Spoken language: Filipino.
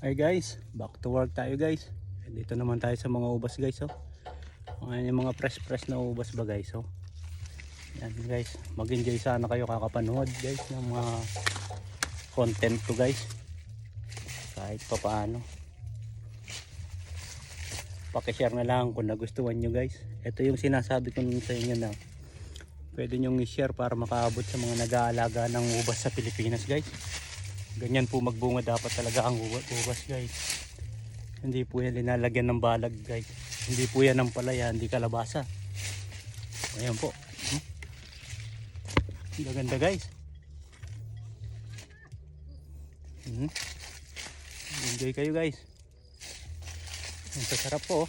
Hi guys, back to work tayo guys. Dito naman tayo sa mga ubas guys. Ayan yung mga fresh na ubas ba guys. Yan guys, mag-enjoy sana kayo kakapanood guys ng mga content ko guys. Kahit pa paano. Pakishare na lang kung nagustuhan nyo guys. Ito yung sinasabi ko sa inyo na pwede nyo i-share para makaabot sa mga nag-aalaga ng ubas sa Pilipinas guys. Ganyan po magbunga dapat talaga ang ubas guys. Hindi po yan linalagyan ng balag guys. Hindi po yan ng palaya, hindi kalabasa. Ayan po. Gaganda guys. Enjoy kayo guys. Ang sarap po.